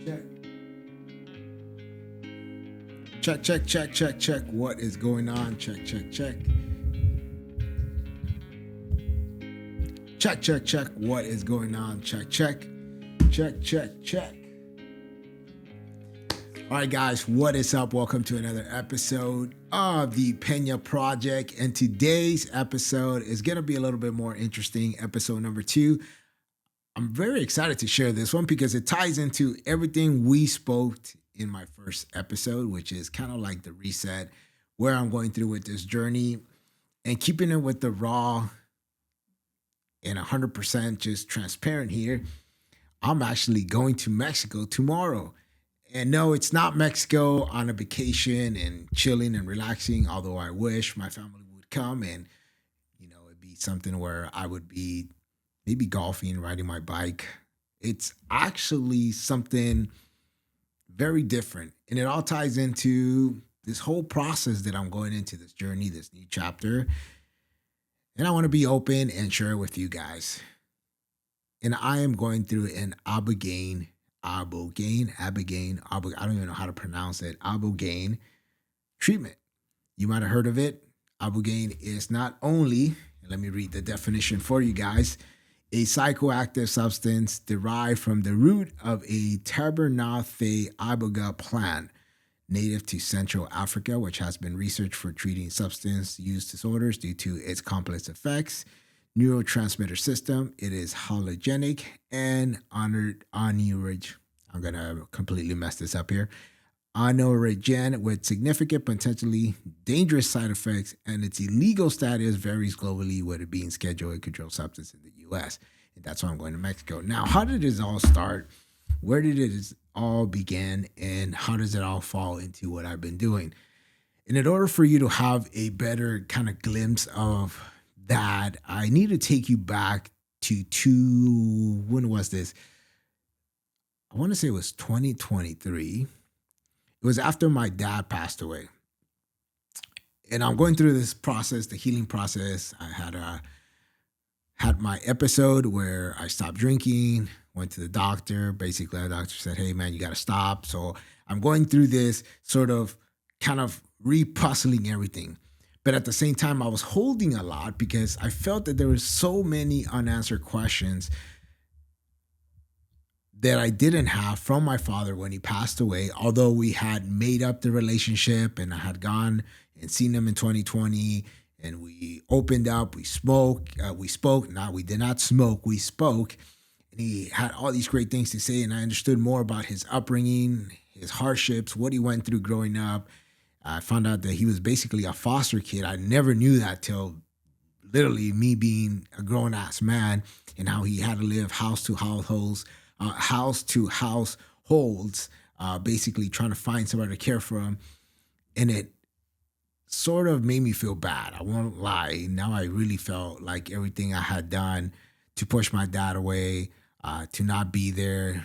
Check. Check, check, check, check, check. What is going on? Check, check, check. Check, check, check. What is going on? Check, check. Check, check, check. All right, guys, what is up? Welcome to another episode of the Peña Project. And today's episode is going to be a little bit more interesting, episode number 2. I'm very excited to share this one because it ties into everything we spoke in my first episode, which is kind of like the reset, where I'm going through with this journey and keeping it with the raw and 100% just transparent here. I'm actually going to Mexico tomorrow. And no, it's not Mexico on a vacation and chilling and relaxing, although I wish my family would come and, it'd be something where I would be maybe golfing, riding my bike. It's actually something very different. And it all ties into this whole process that I'm going into, this journey, this new chapter. And I want to be open and share it with you guys. And I am going through an Ibogaine, I don't even know how to pronounce it, Ibogaine treatment. You might have heard of it. Ibogaine is not only, let me read the definition for you guys, a psychoactive substance derived from the root of a Tabernaceae iboga plant native to Central Africa, which has been researched for treating substance use disorders due to its complex effects, neurotransmitter system. It is halogenic and anorexigenic. I'm going to completely mess this up here. Anorexigenic with significant, potentially dangerous side effects, and its illegal status varies globally, with it being scheduled a controlled substance in the U.S. And that's why I'm going to Mexico. Now, how did this all start? Where did it all begin? And how does it all fall into what I've been doing? And in order for you to have a better kind of glimpse of that, I need to take you back to when was this? I want to say it was 2023. It was after my dad passed away. And I'm going through this process, the healing process. I had my episode where I stopped drinking, went to the doctor. Basically, the doctor said, hey, man, you got to stop. So I'm going through this sort of kind of repuzzling everything. But at the same time, I was holding a lot because I felt that there were so many unanswered questions that I didn't have from my father when he passed away, although we had made up the relationship and I had gone and seen him in 2020 and we opened up, we spoke. No, we did not smoke, we spoke. And he had all these great things to say, and I understood more about his upbringing, his hardships, what he went through growing up. I found out that he was basically a foster kid. I never knew that till literally me being a grown-ass man, and how he had to live house to households, basically trying to find somebody to care for him. And it sort of made me feel bad. I won't lie. Now I really felt like everything I had done to push my dad away, to not be there.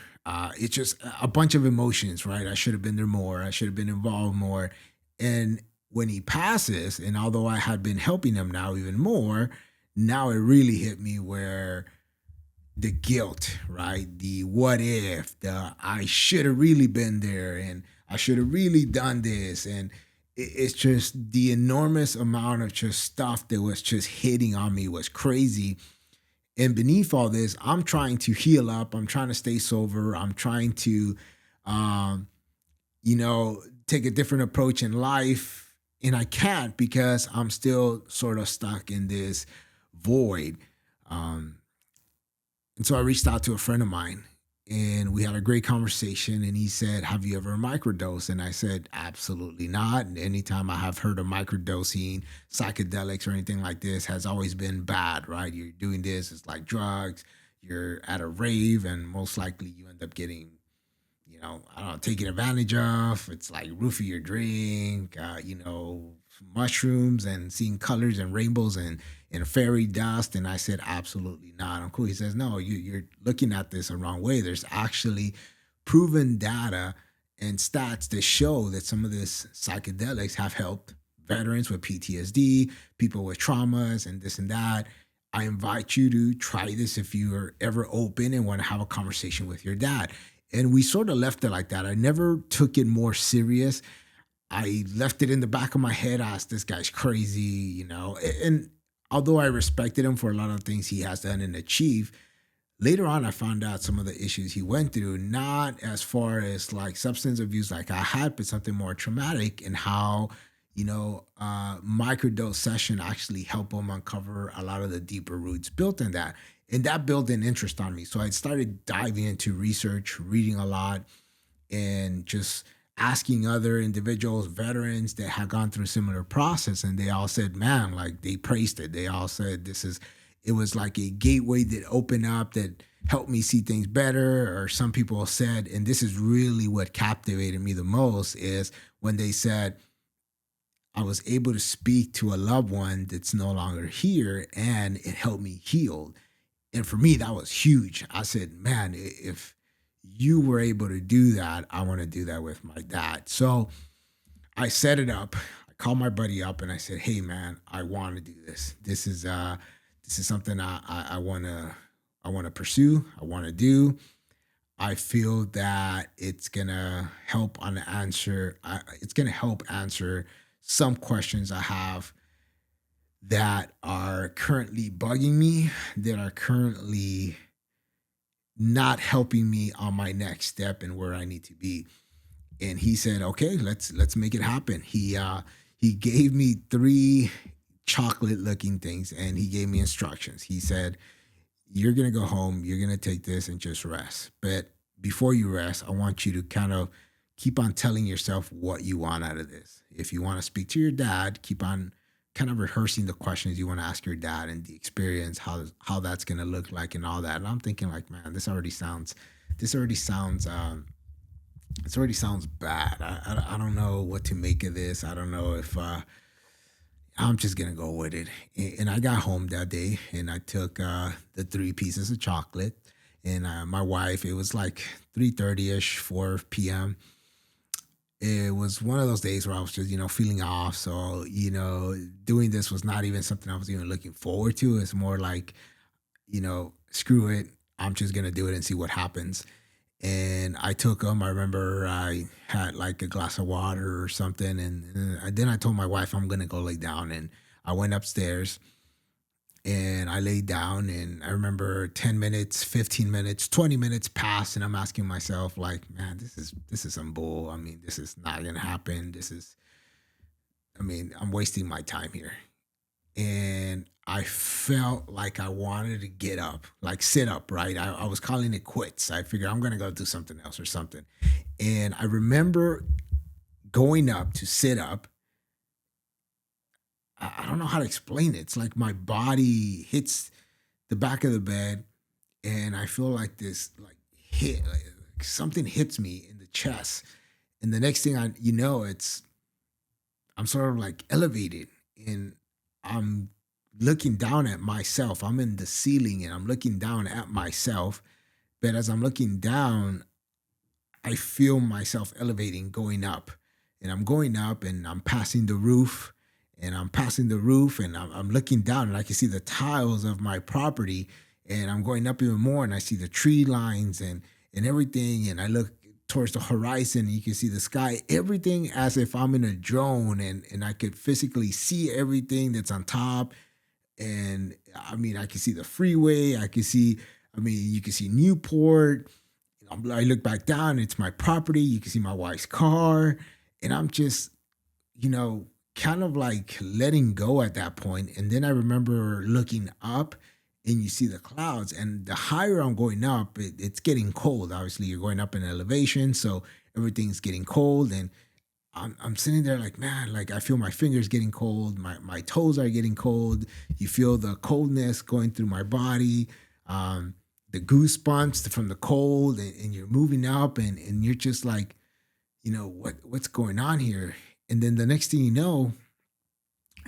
It's just a bunch of emotions, right? I should have been there more. I should have been involved more. And when he passes, and although I had been helping him now even more, now it really hit me where the guilt, right? The what if, the I should have really been there and I should have really done this. And it's just the enormous amount of just stuff that was just hitting on me was crazy. And beneath all this, I'm trying to heal up. I'm trying to stay sober. I'm trying to, take a different approach in life. And I can't because I'm still sort of stuck in this void. And so I reached out to a friend of mine and we had a great conversation. And he said, have you ever microdosed? And I said, absolutely not. And anytime I have heard of microdosing, psychedelics or anything like this has always been bad, right? You're doing this, it's like drugs. You're at a rave and most likely you end up getting, taken advantage of. It's like roofie your drink, mushrooms and seeing colors and rainbows and fairy dust. And I said, absolutely not. I'm cool. He says, no, you're looking at this the wrong way. There's actually proven data and stats that show that some of these psychedelics have helped veterans with PTSD, people with traumas and this and that. I invite you to try this if you are ever open and want to have a conversation with your dad. And we sort of left it like that. I never took it more serious. I left it in the back of my head. I asked, this guy's crazy, And although I respected him for a lot of things he has done and achieved, later on I found out some of the issues he went through, not as far as like substance abuse like I had, but something more traumatic, and how microdose session actually helped him uncover a lot of the deeper roots built in that. And that built an interest on me. So I started diving into research, reading a lot, and just asking other individuals, veterans that had gone through similar process, and they all said, man, like they praised it. They all said it was like a gateway that opened up, that helped me see things better. Or some people said, and this is really what captivated me the most, is when they said, I was able to speak to a loved one that's no longer here, and it helped me heal. And for me, that was huge. I said, man, if you were able to do that, I want to do that with my dad. So I set it up. I called my buddy up and I said, hey man, I want to do this. This is something I want to pursue. I want to do. I feel that it's gonna help answer some questions I have that are currently bugging me, that are currently not helping me on my next step and where I need to be. And he said, "Okay, let's make it happen." He gave me three chocolate looking things, and he gave me instructions. He said, "You're gonna go home. You're gonna take this and just rest. But before you rest, I want you to kind of keep on telling yourself what you want out of this. If you want to speak to your dad, keep on kind of rehearsing the questions you want to ask your dad and the experience, how that's gonna look like and all that." And I'm thinking like, man, this already sounds this already sounds bad. I don't know what to make of this. I don't know if I'm just gonna go with it. And I got home that day and I took the three pieces of chocolate. And my wife, it was like 3:30 ish, 4 p.m. It was one of those days where I was just, feeling off. So, doing this was not even something I was even looking forward to. It's more like, screw it. I'm just gonna do it and see what happens. And I took them. I remember I had like a glass of water or something, and then I told my wife I'm gonna go lay down, and I went upstairs and I laid down, and I remember 10 minutes, 15 minutes, 20 minutes passed, and I'm asking myself like, man, this is some bull. I mean, this is not gonna happen. I'm wasting my time here. And I felt like I wanted to get up, like sit up, right? I was calling it quits. I figured I'm gonna go do something else or something. And I remember going up to sit up. I don't know how to explain it. It's like my body hits the back of the bed, and I feel like this like hit, like something hits me in the chest. And the next thing it's I'm sort of like elevated, and I'm looking down at myself. I'm in the ceiling and I'm looking down at myself. But as I'm looking down, I feel myself elevating, going up. And I'm going up and I'm passing the roof, and I'm passing the roof, and I'm looking down and I can see the tiles of my property, and I'm going up even more and I see the tree lines and everything. And I look towards the horizon and you can see the sky, everything as if I'm in a drone, and I could physically see everything that's on top. And I can see the freeway. You can see Newport. I look back down, it's my property. You can see my wife's car. And I'm just, you know, kind of like letting go at that point. And then I remember looking up and you see the clouds. And the higher I'm going up, it's getting cold. Obviously, you're going up in elevation. So everything's getting cold. And I'm sitting there like, man, like I feel my fingers getting cold. My toes are getting cold. You feel the coldness going through my body. The goosebumps from the cold, and you're moving up, and you're just like, what's going on here? And then the next thing you know,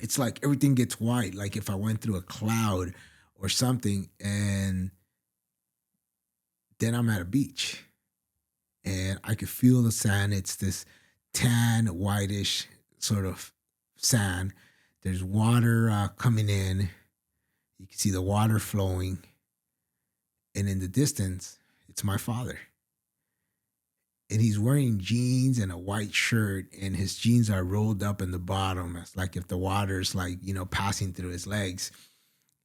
it's like everything gets white, like if I went through a cloud or something. And then I'm at a beach and I could feel the sand. It's this tan, whitish sort of sand. There's water coming in. You can see the water flowing. And in the distance, it's my father. and he's wearing jeans and a white shirt, and his jeans are rolled up in the bottom. It's like if the water's like, passing through his legs.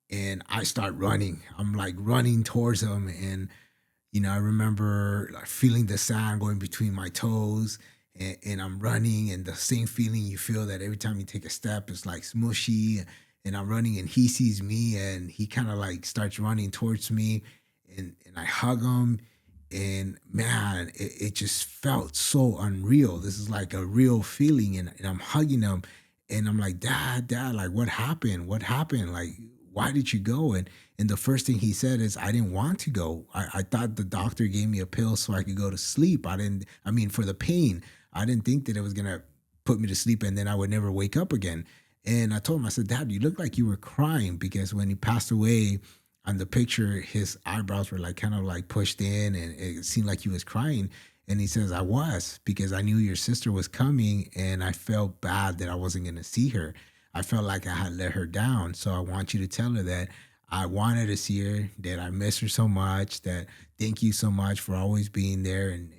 And I start running. I'm like running towards him, and I remember like feeling the sand going between my toes, and I'm running, and the same feeling you feel that every time you take a step, it's like smushy. And I'm running, and he sees me, and he kind of like starts running towards me, and I hug him. And man, it just felt so unreal. This is like a real feeling, and I'm hugging him, and I'm like, Dad, like what happened? What happened? Like, why did you go? And the first thing he said is, I didn't want to go. I thought the doctor gave me a pill so I could go to sleep. I mean, for the pain. I didn't think that it was going to put me to sleep and then I would never wake up again. And I told him, I said, Dad, you look like you were crying, because when he passed away on the picture, his eyebrows were like kind of like pushed in, and it seemed like he was crying. And he says, I was, because I knew your sister was coming, and I felt bad that I wasn't going to see her. I felt like I had let her down. So I want you to tell her that I wanted to see her, that I miss her so much, that thank you so much for always being there. And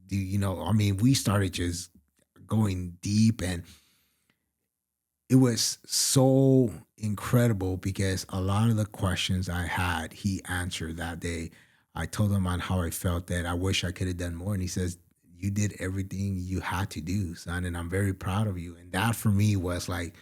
I mean, we started just going deep, and it was so incredible because a lot of the questions I had, he answered that day. I told him on how I felt, that I wish I could have done more. And he says, you did everything you had to do, son, and I'm very proud of you. And that for me was like,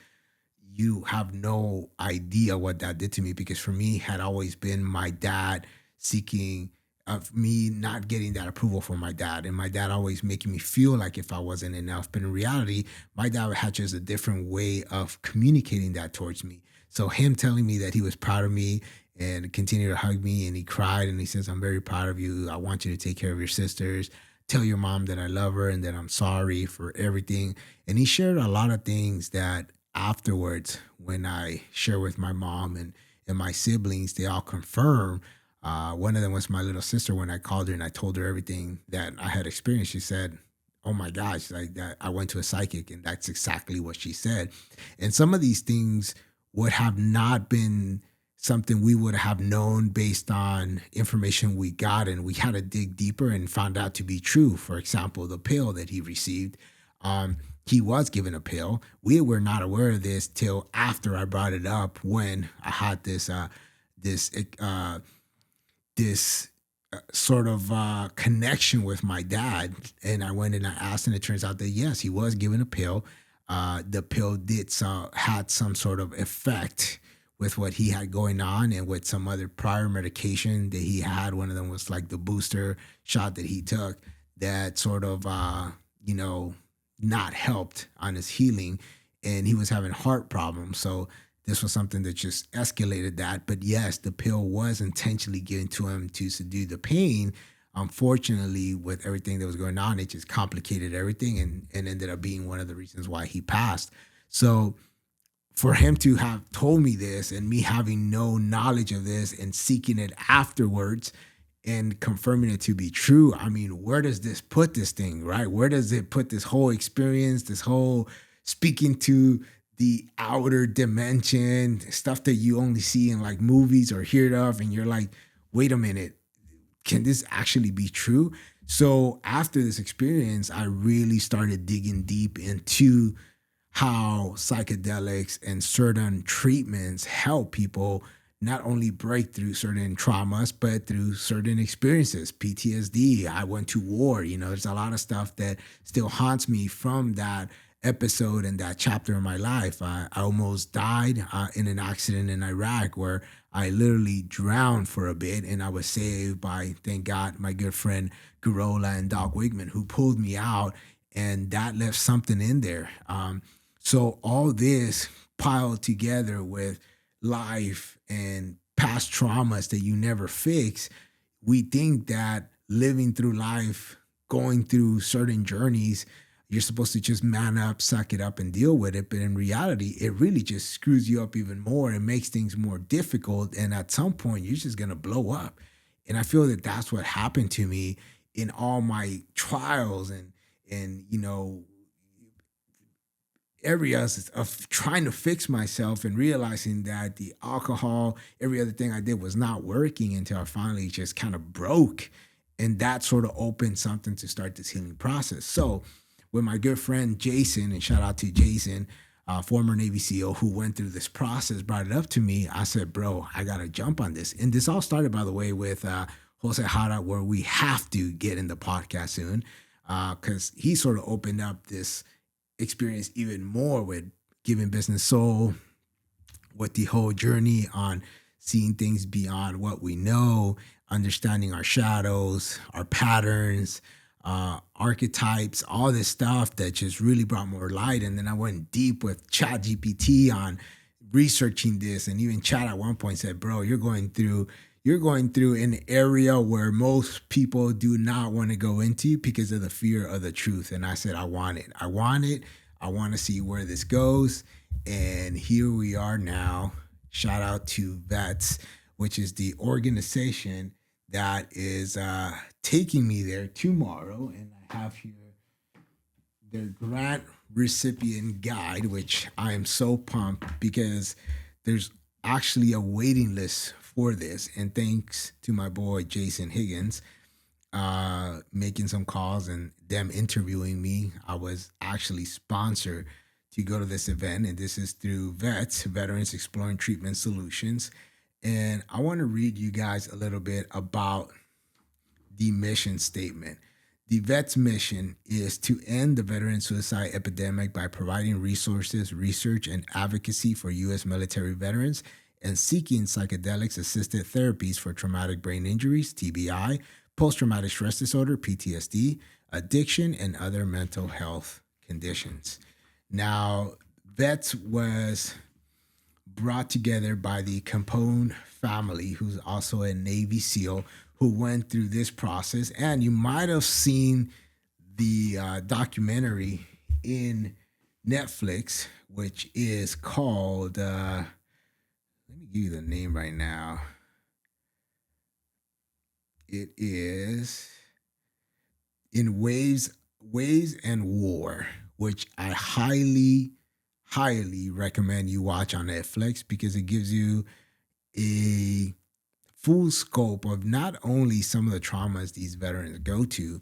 you have no idea what that did to me, because for me had always been my dad seeking of me not getting that approval from my dad, and my dad always making me feel like if I wasn't enough. But in reality, my dad had just a different way of communicating that towards me. So him telling me that he was proud of me and continued to hug me, and he cried and he says, I'm very proud of you. I want you to take care of your sisters. Tell your mom that I love her and that I'm sorry for everything. And he shared a lot of things that afterwards, when I share with my mom and my siblings, they all confirm. One of them was my little sister. When I called her and I told her everything that I had experienced, she said, oh my gosh, like that, I went to a psychic, and that's exactly what she said. And some of these things would have not been something we would have known based on information we got, and we had to dig deeper and found out to be true. For example, the pill that he received, he was given a pill. We were not aware of this till after I brought it up, when I had this uh, this sort of connection with my dad. And I went and I asked, and it turns out that yes, he was given a pill. The pill had some sort of effect with what he had going on, and with some other prior medication that he had. One of them was like the booster shot that he took, that sort of not helped on his healing, and he was having heart problems. So this was something that just escalated that. But yes, the pill was intentionally given to him to subdue the pain. Unfortunately, with everything that was going on, it just complicated everything, and ended up being one of the reasons why he passed. So for him to have told me this, and me having no knowledge of this and seeking it afterwards and confirming it to be true, I mean, where does this put this thing, right? Where does it put this whole experience, this whole speaking to the outer dimension, stuff that you only see in like movies or hear of, and you're like, wait a minute, can this actually be true? So after this experience, I really started digging deep into how psychedelics and certain treatments help people not only break through certain traumas, but through certain experiences. PTSD, I went to war, there's a lot of stuff that still haunts me from that episode and that chapter in my life. I almost died in an accident in Iraq, where I literally drowned for a bit, and I was saved by, thank God, my good friend Garola and Doc Wigman, who pulled me out, and that left something in there. So all this piled together with life and past traumas that you never fix, we think that living through life, going through certain journeys, you're supposed to just man up, suck it up, and deal with it. But in reality, it really just screws you up even more and makes things more difficult. And at some point, you're just going to blow up. And I feel that that's what happened to me in all my trials and areas of trying to fix myself, and realizing that the alcohol, every other thing I did was not working, until I finally just kind of broke. And that sort of opened something to start this healing process. So when my good friend Jason, and shout out to Jason, former Navy SEAL who went through this process, brought it up to me, I said, bro, I got to jump on this. And this all started, by the way, with Jose Jara, where we have to get in the podcast soon, because he sort of opened up this experience even more with Giving Business Soul, with the whole journey on seeing things beyond what we know, understanding our shadows, our patterns, archetypes, all this stuff that just really brought more light. And then I went deep with Chat GPT on researching this, and even Chat at one point said, bro, you're going through an area where most people do not want to go into because of the fear of the truth. And I said, I want it. I want it. I want to see where this goes. And here we are now. Shout out to VETS, which is the organization that is taking me there tomorrow. And I have here their grant recipient guide, which I am so pumped because there's actually a waiting list for this. And thanks to my boy Jason Higgins making some calls and them interviewing me, I was actually sponsored to go to this event. And this is through VETS, Veterans Exploring Treatment Solutions. And I want to read you guys a little bit about the mission statement. The VETS mission is to end the veteran suicide epidemic by providing resources, research, and advocacy for U.S. military veterans and seeking psychedelics-assisted therapies for traumatic brain injuries, TBI, post-traumatic stress disorder, PTSD, addiction, and other mental health conditions. Now, VETS was brought together by the Capone family, who's also a Navy SEAL, who went through this process. And you might have seen the documentary in Netflix, which is called, let me give you the name right now. It is In Waves and War, which I highly recommend you watch on Netflix because it gives you a full scope of not only some of the traumas these veterans go to,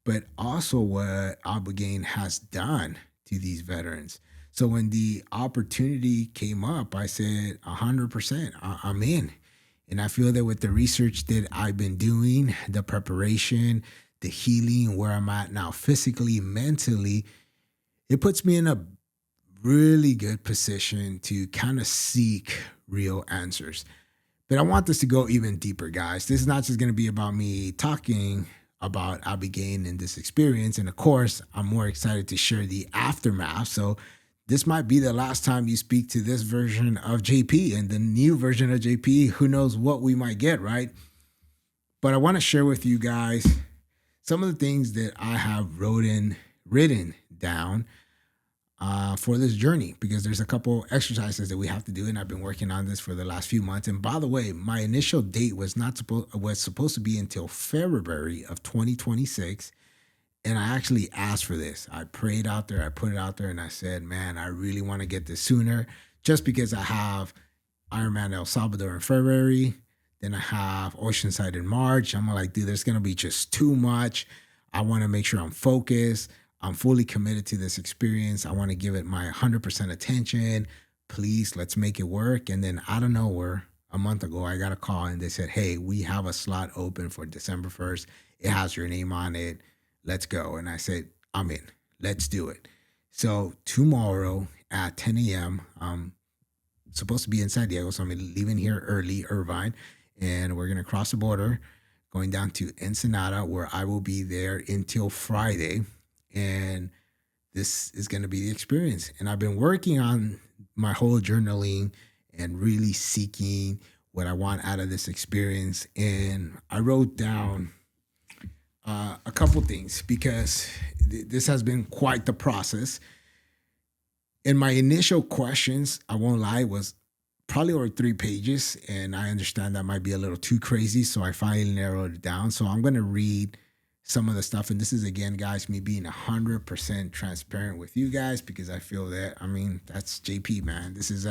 but also what Ibogaine has done to these veterans. So when the opportunity came up, I said 100%, I'm in. And I feel that with the research that I've been doing, the preparation, the healing, where I'm at now physically, mentally, it puts me in a really good position to kind of seek real answers. But I want this to go even deeper, guys. This is not just going to be about me talking about Ibogaine and this experience. And of course, I'm more excited to share the aftermath. So this might be the last time you speak to this version of JP, and the new version of JP, who knows what we might get, right? But I want to share with you guys some of the things that I have written down for this journey, because there's a couple exercises that we have to do, and I've been working on this for the last few months. And by the way, my initial date was supposed to be until February of 2026, and I actually asked for this. I prayed out there, I put it out there, and I said, man, I really want to get this sooner, just because I have Ironman El Salvador in February, then I have Oceanside in March. I'm like, dude, there's gonna be just too much. I want to make sure I'm focused. I'm fully committed to this experience. I want to give it my 100% attention. Please, let's make it work. And then out of nowhere, a month ago, I got a call and they said, hey, we have a slot open for December 1st. It has your name on it. Let's go. And I said, I'm in. Let's do it. So tomorrow at 10 a.m., I'm supposed to be in San Diego. So I'm leaving here early, Irvine, and we're going to cross the border, going down to Ensenada, where I will be there until Friday. And this is going to be the experience. And I've been working on my whole journaling and really seeking what I want out of this experience. And I wrote down a couple things, because this has been quite the process. And my initial questions, I won't lie, was probably over 3 pages. And I understand that might be a little too crazy. So I finally narrowed it down. So I'm going to read some of the stuff. And this is, again, guys, me being 100% transparent with you guys, because I feel that, I mean, that's JP, man. This is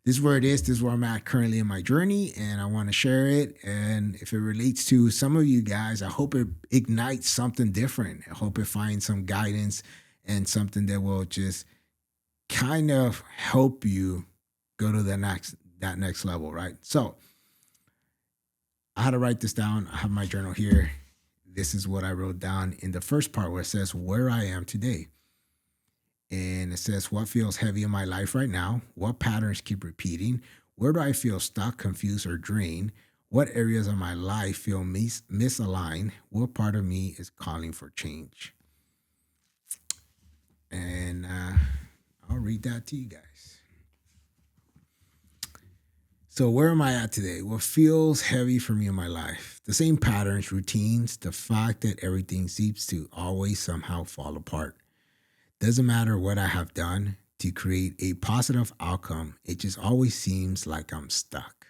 This is where it is. This is where I'm at currently in my journey, and I want to share it. And if it relates to some of you guys, I hope it ignites something different. I hope it finds some guidance and something that will just kind of help you go to the next level, right? So I had to write this down. I have my journal here. This is what I wrote down in the first part where it says where I am today. And it says what feels heavy in my life right now, what patterns keep repeating, where do I feel stuck, confused, or drained, what areas of my life feel misaligned, what part of me is calling for change. And I'll read that to you guys. So where am I at today? What feels heavy for me in my life? The same patterns, routines, the fact that everything seems to always somehow fall apart. Doesn't matter what I have done to create a positive outcome, it just always seems like I'm stuck.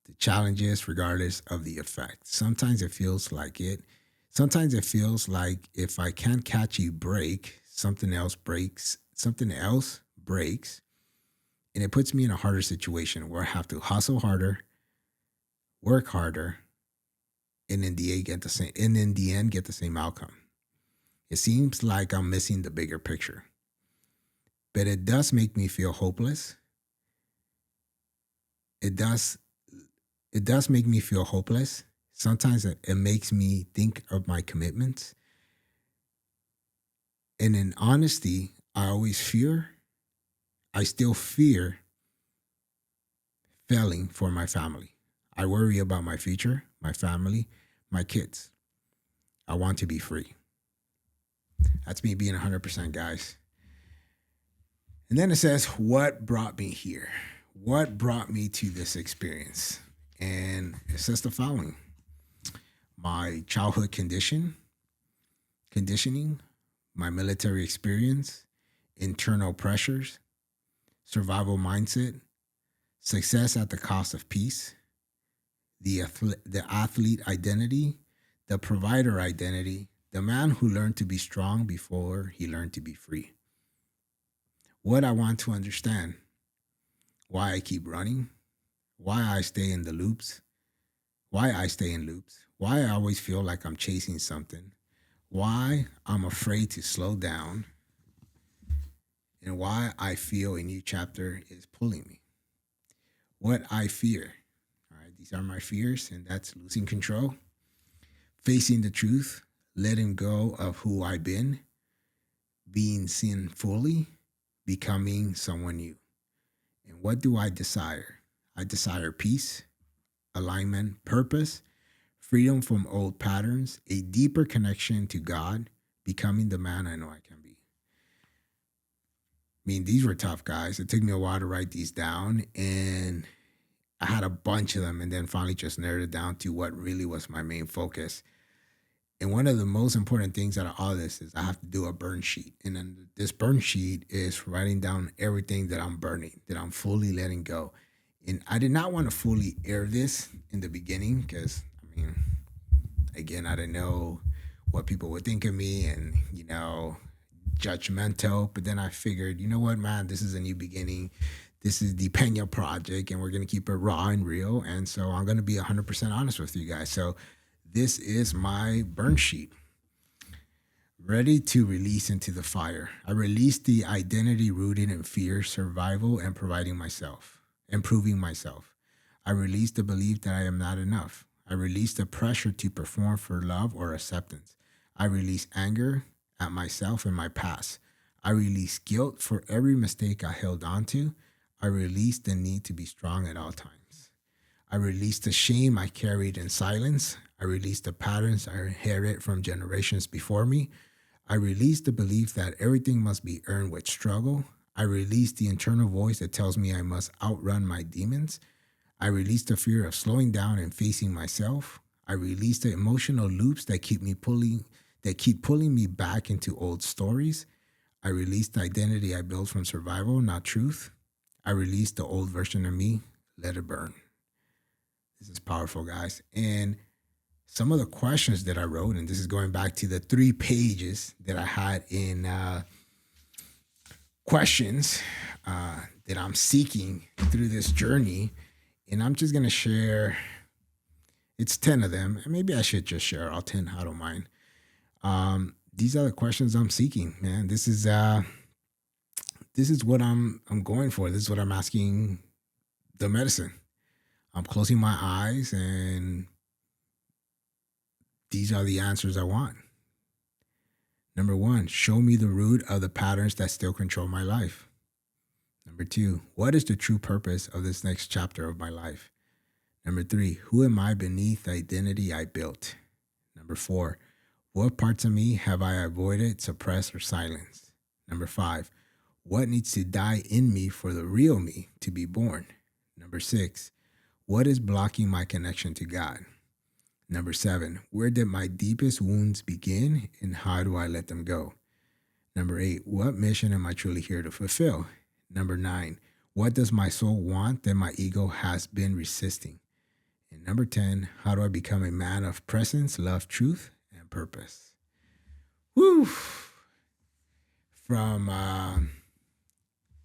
The challenges, regardless of the effect. Sometimes it feels like it. Sometimes it feels like if I can't catch a break, something else breaks, and it puts me in a harder situation where I have to hustle harder, work harder, and in the end get the same outcome. It seems like I'm missing the bigger picture. But it does make me feel hopeless. It does make me feel hopeless. Sometimes it makes me think of my commitments. And in honesty, I still fear failing for my family. I worry about my future, my family, my kids. I want to be free. That's me being 100%, guys. And then it says, what brought me here? What brought me to this experience? And it says the following: my childhood conditioning, my military experience, internal pressures, survival mindset, success at the cost of peace, the athlete identity, the provider identity, the man who learned to be strong before he learned to be free. What I want to understand: why I keep running, why I stay in loops, why I always feel like I'm chasing something, why I'm afraid to slow down, and why I feel a new chapter is pulling me. What I fear. All right, these are my fears, and that's losing control, facing the truth, letting go of who I've been, being seen fully, becoming someone new. And what do I desire? I desire peace, alignment, purpose, freedom from old patterns, a deeper connection to God, becoming the man I know I can be. I mean, these were tough, guys. It took me a while to write these down, and I had a bunch of them, and then finally just narrowed it down to what really was my main focus. And one of the most important things out of all this is I have to do a burn sheet. And then this burn sheet is writing down everything that I'm burning, that I'm fully letting go. And I did not want to fully air this in the beginning because, I mean, again, I didn't know what people would think of me and, judgmental. But then I figured, you know what, man, this is a new beginning. This is the Peña Project, and we're going to keep it raw and real. And so I'm going to be 100% honest with you guys. So this is my burn sheet. Ready to release into the fire. I release the identity rooted in fear, survival, and improving myself. I release the belief that I am not enough. I release the pressure to perform for love or acceptance. I release anger at myself and my past. I release guilt for every mistake I held on to. I release the need to be strong at all times. I release the shame I carried in silence. I release the patterns I inherited from generations before me. I release the belief that everything must be earned with struggle. I release the internal voice that tells me I must outrun my demons. I release the fear of slowing down and facing myself. I release the emotional loops that keep pulling me back into old stories. I release the identity I built from survival, not truth. I release the old version of me. Let it burn. This is powerful, guys. And some of the questions that I wrote, and this is going back to the 3 pages that I had in questions that I'm seeking through this journey. And I'm just going to share, it's 10 of them. And maybe I should just share all 10. I don't mind. These are the questions I'm seeking, man. This is what I'm going for. This is what I'm asking the medicine. I'm closing my eyes and these are the answers I want. Number 1, show me the root of the patterns that still control my life. Number 2, what is the true purpose of this next chapter of my life? Number 3, who am I beneath the identity I built? Number 4, what parts of me have I avoided, suppressed, or silenced? Number 5, what needs to die in me for the real me to be born? Number 6, what is blocking my connection to God? Number 7, where did my deepest wounds begin and how do I let them go? Number 8, what mission am I truly here to fulfill? Number 9, what does my soul want that my ego has been resisting? And number 10, how do I become a man of presence, love, truth, and purpose? Woo! From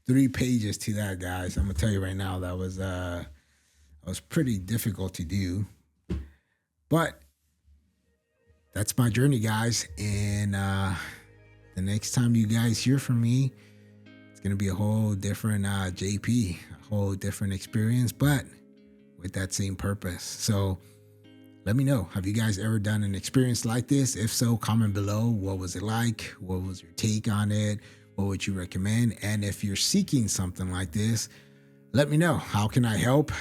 3 pages to that, guys. I'm gonna tell you right now that was pretty difficult to do, but that's my journey, guys. And the next time you guys hear from me, it's gonna be a whole different JP, a whole different experience, but with that same purpose. So let me know, have you guys ever done an experience like this? If so, comment below. What was it like? What was your take on it? What would you recommend? And if you're seeking something like this, let me know. How can I help?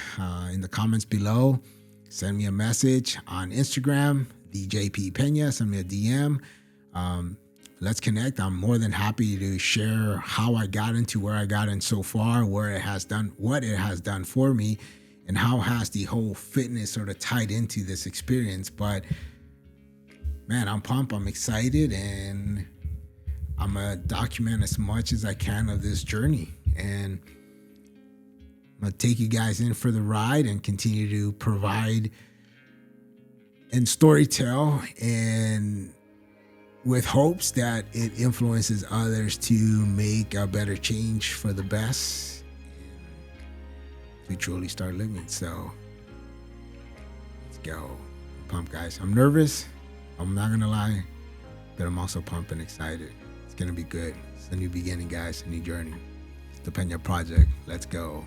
In the comments below. Send me a message on Instagram, DJP Peña. Send me a DM. Let's connect. I'm more than happy to share how I got into where I got in so far, where it has done, what it has done for me, and how has the whole fitness sort of tied into this experience. But man, I'm pumped. I'm excited, and I'm going to document as much as I can of this journey. And I'm going to take you guys in for the ride and continue to provide and storytell, and with hopes that it influences others to make a better change for the best and to truly start living. So let's go. I'm pumped, guys. I'm nervous. I'm not going to lie, but I'm also pumped and excited. It's going to be good. It's a new beginning, guys. A new journey. It's the Peña Project. Let's go.